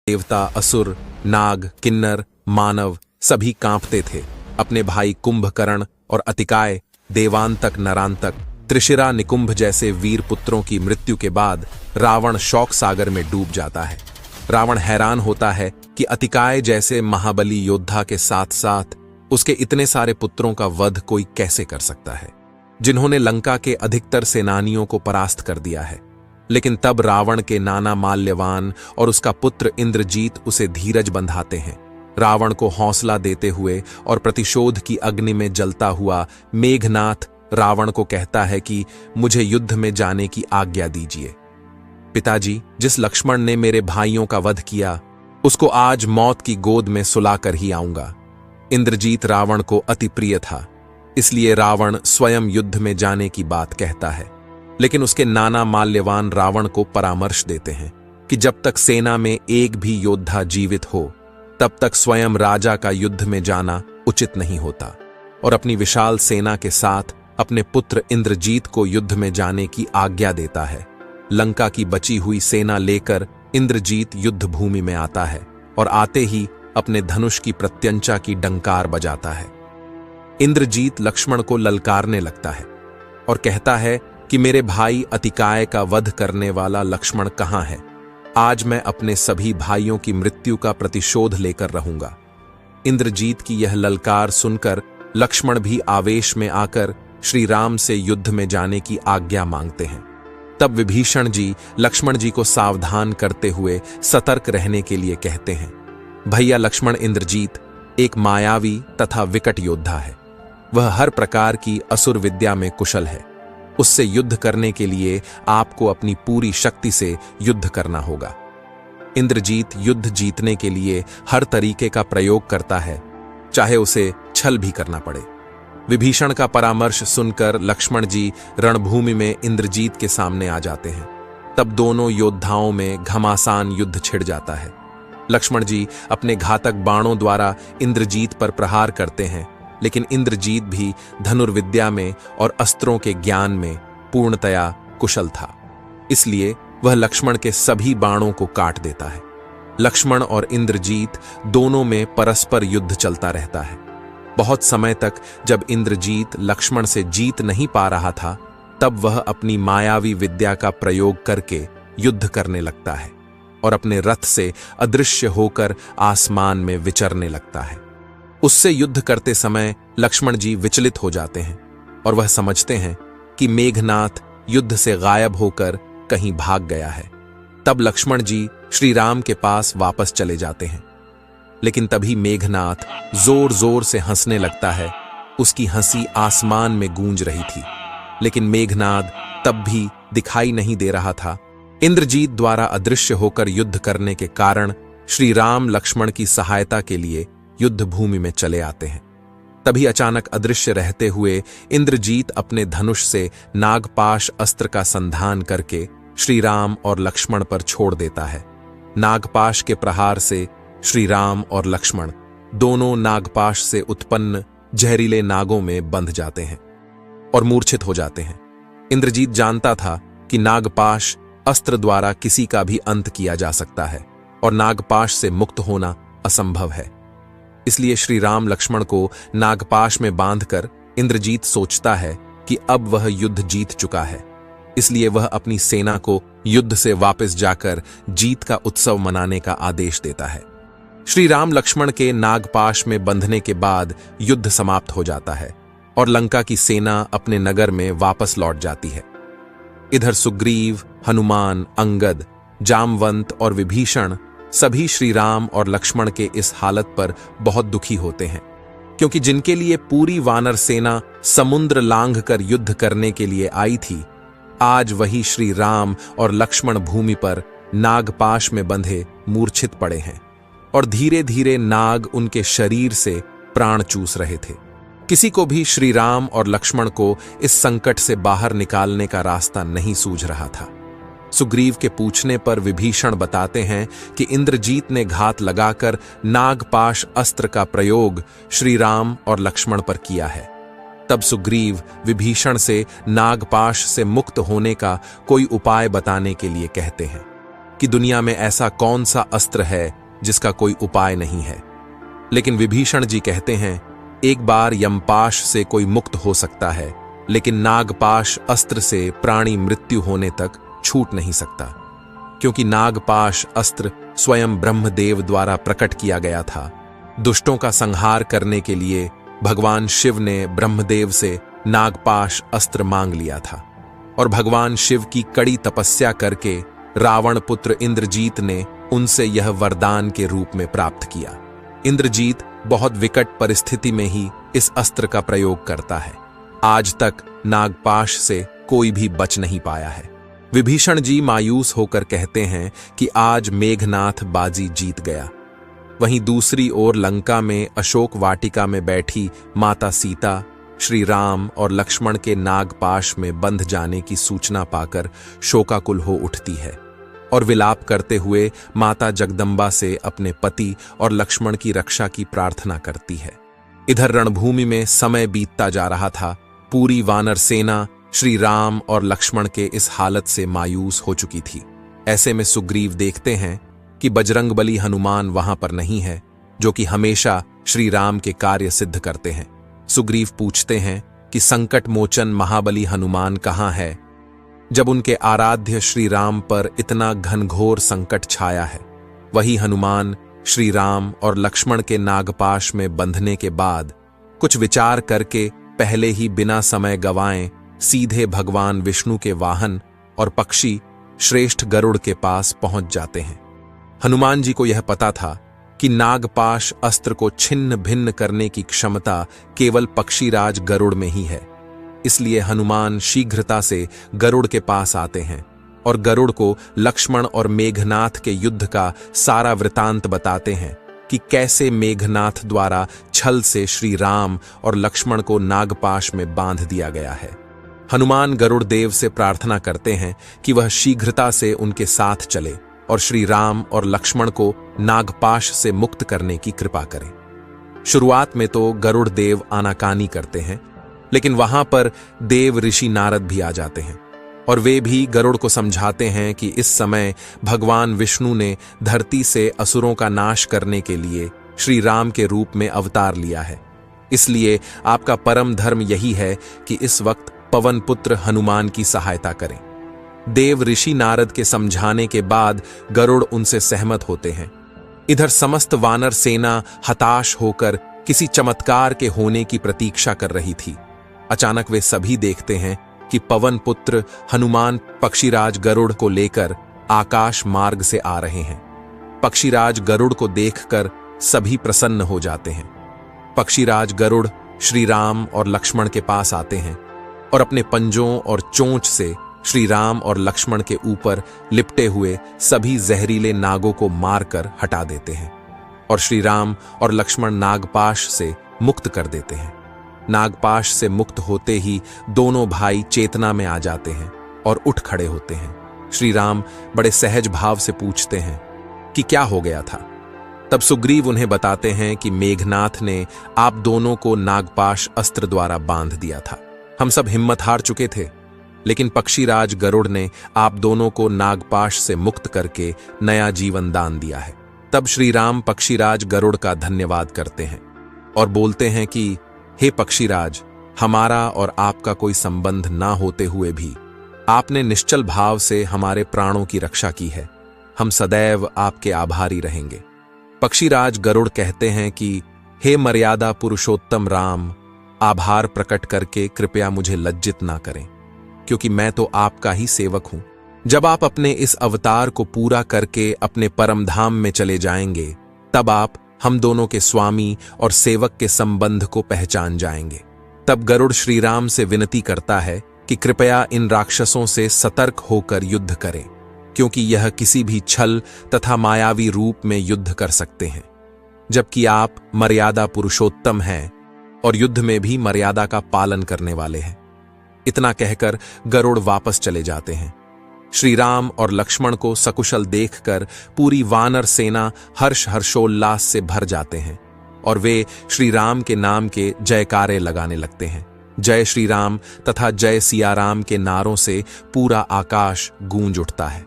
देवता, असुर, नाग, किन्नर, मानव सभी कांपते थे। अपने भाई कुंभकर्ण और अतिकाय, देवांतक, नरांतक, त्रिशिरा, निकुंभ जैसे वीर पुत्रों की मृत्यु के बाद रावण शोक सागर में डूब जाता है। रावण हैरान होता है कि अतिकाय जैसे महाबली योद्धा के साथ साथ उसके इतने सारे पुत्रों का वध कोई कैसे कर सकता है, जिन्होंने लंका के अधिकतर सेनानियों को परास्त कर दिया है। लेकिन तब रावण के नाना माल्यवान और उसका पुत्र इंद्रजीत उसे धीरज बंधाते हैं। रावण को हौसला देते हुए और प्रतिशोध की अग्नि में जलता हुआ मेघनाथ रावण को कहता है कि मुझे युद्ध में जाने की आज्ञा दीजिए। पिताजी, जिस लक्ष्मण ने मेरे भाइयों का वध किया उसको आज मौत की गोद में सुलाकर ही आऊंगा। इंद्रजीत रावण को अति प्रिय था, इसलिए रावण स्वयं युद्ध में जाने की बात कहता है। लेकिन उसके नाना माल्यवान रावण को परामर्श देते हैं कि जब तक सेना में एक भी योद्धा जीवित हो तब तक स्वयं राजा का युद्ध में जाना उचित नहीं होता, और अपनी विशाल सेना के साथ अपने पुत्र इंद्रजीत को युद्ध में जाने की आज्ञा देता है। लंका की बची हुई सेना लेकर इंद्रजीत युद्ध भूमि में आता है और आते ही अपने धनुष की प्रत्यंचा की डंकार बजाता है। इंद्रजीत लक्ष्मण को ललकारने लगता है और कहता है कि मेरे भाई अतिकाय का वध करने वाला लक्ष्मण कहाँ है? आज मैं अपने सभी भाइयों की मृत्यु का प्रतिशोध लेकर रहूंगा। इंद्रजीत की यह ललकार सुनकर लक्ष्मण भी आवेश में आकर श्री राम से युद्ध में जाने की आज्ञा मांगते हैं। तब विभीषण जी लक्ष्मण जी को सावधान करते हुए सतर्क रहने के लिए कहते हैं। भैया लक्ष्मण, इंद्रजीत एक मायावी तथा विकट योद्धा है। वह हर प्रकार की असुर विद्या में कुशल है। उससे युद्ध करने के लिए आपको अपनी पूरी शक्ति से युद्ध करना होगा। इंद्रजीत युद्ध जीतने के लिए हर तरीके का प्रयोग करता है, चाहे उसे छल भी करना पड़े। विभीषण का परामर्श सुनकर लक्ष्मण जी रणभूमि में इंद्रजीत के सामने आ जाते हैं। तब दोनों योद्धाओं में घमासान युद्ध छिड़ जाता है। लक्ष्मण जी अपने घातक बाणों द्वारा इंद्रजीत पर प्रहार करते हैं, लेकिन इंद्रजीत भी धनुर्विद्या में और अस्त्रों के ज्ञान में पूर्णतया कुशल था, इसलिए वह लक्ष्मण के सभी बाणों को काट देता है। लक्ष्मण और इंद्रजीत दोनों में परस्पर युद्ध चलता रहता है। बहुत समय तक जब इंद्रजीत लक्ष्मण से जीत नहीं पा रहा था, तब वह अपनी मायावी विद्या का प्रयोग करके युद्ध करने लगता है और अपने रथ से अदृश्य होकर आसमान में विचरने लगता है। उससे युद्ध करते समय लक्ष्मण जी विचलित हो जाते हैं और वह समझते हैं कि मेघनाथ युद्ध से गायब होकर कहीं भाग गया है। तब लक्ष्मण जी श्री राम के पास वापस चले जाते हैं, लेकिन तभी मेघनाथ जोर जोर से हंसने लगता है। उसकी हंसी आसमान में गूंज रही थी, लेकिन मेघनाद तब भी दिखाई नहीं दे रहा था। इंद्रजीत द्वारा अदृश्य होकर युद्ध करने के कारण श्री राम लक्ष्मण की सहायता के लिए युद्ध भूमि में चले आते हैं। तभी अचानक अदृश्य रहते हुए इंद्रजीत अपने धनुष से नागपाश अस्त्र का संधान करके श्री राम और लक्ष्मण पर छोड़ देता है। नागपाश के प्रहार से श्री राम और लक्ष्मण दोनों नागपाश से उत्पन्न जहरीले नागों में बंध जाते हैं और मूर्छित हो जाते हैं। इंद्रजीत जानता था कि नागपाश अस्त्र द्वारा किसी का भी अंत किया जा सकता है और नागपाश से मुक्त होना असंभव है। इसलिए श्री राम लक्ष्मण को नागपाश में बांधकर इंद्रजीत सोचता है कि अब वह युद्ध जीत चुका है, इसलिए वह अपनी सेना को युद्ध से वापस जाकर जीत का उत्सव मनाने का आदेश देता है। श्री राम लक्ष्मण के नागपाश में बंधने के बाद युद्ध समाप्त हो जाता है और लंका की सेना अपने नगर में वापस लौट जाती है। इधर सुग्रीव, हनुमान, अंगद, जामवंत और विभीषण सभी श्री राम और लक्ष्मण के इस हालत पर बहुत दुखी होते हैं, क्योंकि जिनके लिए पूरी वानर सेना समुद्र लांघ कर युद्ध करने के लिए आई थी, आज वही श्री राम और लक्ष्मण भूमि पर नागपाश में बंधे मूर्छित पड़े हैं और धीरे धीरे नाग उनके शरीर से प्राण चूस रहे थे। किसी को भी श्री राम और लक्ष्मण को इस संकट से बाहर निकालने का रास्ता नहीं सूझ रहा था। सुग्रीव के पूछने पर विभीषण बताते हैं कि इंद्रजीत ने घात लगाकर नागपाश अस्त्र का प्रयोग श्री राम और लक्ष्मण पर किया है। तब सुग्रीव विभीषण से नागपाश से मुक्त होने का कोई उपाय बताने के लिए कहते हैं। कि दुनिया में ऐसा कौन सा अस्त्र है जिसका कोई उपाय नहीं है। लेकिन विभीषण जी कहते हैं, एक बार यमपाश से कोई मुक्त हो सकता है, लेकिन नागपाश अस्त्र से प्राणी मृत्यु होने तक छूट नहीं सकता, क्योंकि नागपाश अस्त्र स्वयं ब्रह्मदेव द्वारा प्रकट किया गया था। दुष्टों का संहार करने के लिए भगवान शिव ने ब्रह्मदेव से नागपाश अस्त्र मांग लिया था, और भगवान शिव की कड़ी तपस्या करके रावण पुत्र इंद्रजीत ने उनसे यह वरदान के रूप में प्राप्त किया। इंद्रजीत बहुत विकट परिस्थिति में ही इस अस्त्र का प्रयोग करता है। आज तक नागपाश से कोई भी बच नहीं पाया है। विभीषण जी मायूस होकर कहते हैं कि आज मेघनाथ बाजी जीत गया। वहीं दूसरी ओर लंका में अशोक वाटिका में बैठी माता सीता श्री राम और लक्ष्मण के नागपाश में बंध जाने की सूचना पाकर शोकाकुल हो उठती है और विलाप करते हुए माता जगदम्बा से अपने पति और लक्ष्मण की रक्षा की प्रार्थना करती है। इधर रणभूमि में समय बीतता जा रहा था। पूरी वानर सेना श्री राम और लक्ष्मण के इस हालत से मायूस हो चुकी थी। ऐसे में सुग्रीव देखते हैं कि बजरंगबली हनुमान वहां पर नहीं है, जो कि हमेशा श्री राम के कार्य सिद्ध करते हैं। सुग्रीव पूछते हैं कि संकट मोचन महाबली हनुमान कहाँ है, जब उनके आराध्य श्री राम पर इतना घनघोर संकट छाया है। वही हनुमान श्री राम और लक्ष्मण के नागपाश में बंधने के बाद कुछ विचार करके पहले ही बिना समय गवाएं सीधे भगवान विष्णु के वाहन और पक्षी श्रेष्ठ गरुड़ के पास पहुंच जाते हैं। हनुमान जी को यह पता था कि नागपाश अस्त्र को छिन्न भिन्न करने की क्षमता केवल पक्षीराज गरुड़ में ही है। इसलिए हनुमान शीघ्रता से गरुड़ के पास आते हैं और गरुड़ को लक्ष्मण और मेघनाथ के युद्ध का सारा वृतांत बताते हैं कि कैसे मेघनाथ द्वारा छल से श्री राम और लक्ष्मण को नागपाश में बांध दिया गया है। हनुमान गरुड़ देव से प्रार्थना करते हैं कि वह शीघ्रता से उनके साथ चले और श्री राम और लक्ष्मण को नागपाश से मुक्त करने की कृपा करें। शुरुआत में तो गरुड़ देव आनाकानी करते हैं, लेकिन वहां पर देव ऋषि नारद भी आ जाते हैं और वे भी गरुड़ को समझाते हैं कि इस समय भगवान विष्णु ने धरती से असुरों का नाश करने के लिए श्री राम के रूप में अवतार लिया है। इसलिए आपका परम धर्म यही है कि इस वक्त पवन पुत्र हनुमान की सहायता करें। देव ऋषि नारद के समझाने के बाद गरुड़ उनसे सहमत होते हैं। इधर समस्त वानर सेना हताश होकर किसी चमत्कार के होने की प्रतीक्षा कर रही थी। अचानक वे सभी देखते हैं कि पवन पुत्र हनुमान पक्षीराज गरुड़ को लेकर आकाश मार्ग से आ रहे हैं। पक्षीराज गरुड़ को देखकर सभी प्रसन्न हो जाते हैं। पक्षीराज गरुड़ श्री राम और लक्ष्मण के पास आते हैं और अपने पंजों और चोंच से श्री राम और लक्ष्मण के ऊपर लिपटे हुए सभी जहरीले नागों को मारकर हटा देते हैं और श्री राम और लक्ष्मण नागपाश से मुक्त कर देते हैं। नागपाश से मुक्त होते ही दोनों भाई चेतना में आ जाते हैं और उठ खड़े होते हैं। श्री राम बड़े सहज भाव से पूछते हैं कि क्या हो गया था। तब सुग्रीव उन्हें बताते हैं कि मेघनाथ ने आप दोनों को नागपाश अस्त्र द्वारा बांध दिया था। हम सब हिम्मत हार चुके थे, लेकिन पक्षीराज गरुड़ ने आप दोनों को नागपाश से मुक्त करके नया जीवन दान दिया है। तब श्री राम पक्षीराज गरुड़ का धन्यवाद करते हैं और बोलते हैं कि हे पक्षीराज, हमारा और आपका कोई संबंध ना होते हुए भी आपने निश्चल भाव से हमारे प्राणों की रक्षा की है। हम सदैव आपके आभारी रहेंगे। पक्षीराज गरुड़ कहते हैं कि हे मर्यादा पुरुषोत्तम राम, आभार प्रकट करके कृपया मुझे लज्जित ना करें, क्योंकि मैं तो आपका ही सेवक हूं। जब आप अपने इस अवतार को पूरा करके अपने परम धाम में चले जाएंगे, तब आप हम दोनों के स्वामी और सेवक के संबंध को पहचान जाएंगे। तब गरुड़ श्री राम से विनती करता है कि कृपया इन राक्षसों से सतर्क होकर युद्ध करें, क्योंकि यह किसी भी छल तथा मायावी रूप में युद्ध कर सकते हैं, जबकि आप मर्यादा पुरुषोत्तम हैं और युद्ध में भी मर्यादा का पालन करने वाले हैं। इतना कहकर गरुड़ वापस चले जाते हैं। श्री राम और लक्ष्मण को सकुशल देखकर पूरी वानर सेना हर्ष हर्षोल्लास से भर जाते हैं और वे श्री राम के नाम के जयकारे लगाने लगते हैं। जय श्री राम तथा जय सिया राम के नारों से पूरा आकाश गूंज उठता है।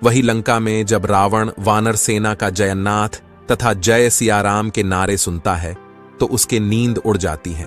वही लंका में जब रावण वानर सेना का जयन्नाथ तथा जय सियाराम के नारे सुनता है तो उसके नींद उड़ जाती है।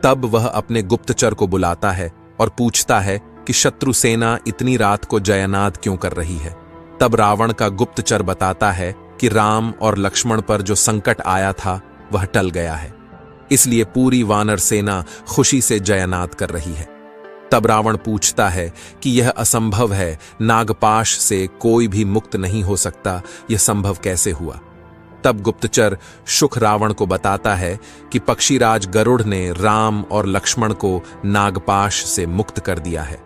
तब वह अपने गुप्तचर को बुलाता है और पूछता है कि शत्रु सेना इतनी रात को जयनाद क्यों कर रही है। तब रावण का गुप्तचर बताता है कि राम और लक्ष्मण पर जो संकट आया था वह टल गया है, इसलिए पूरी वानर सेना खुशी से जयनाद कर रही है। तब रावण पूछता है कि यह असंभव है, नागपाश से कोई भी मुक्त नहीं हो सकता, यह संभव कैसे हुआ। तब गुप्तचर शुक रावण को बताता है कि पक्षीराज गरुड़ ने राम और लक्ष्मण को नागपाश से मुक्त कर दिया है।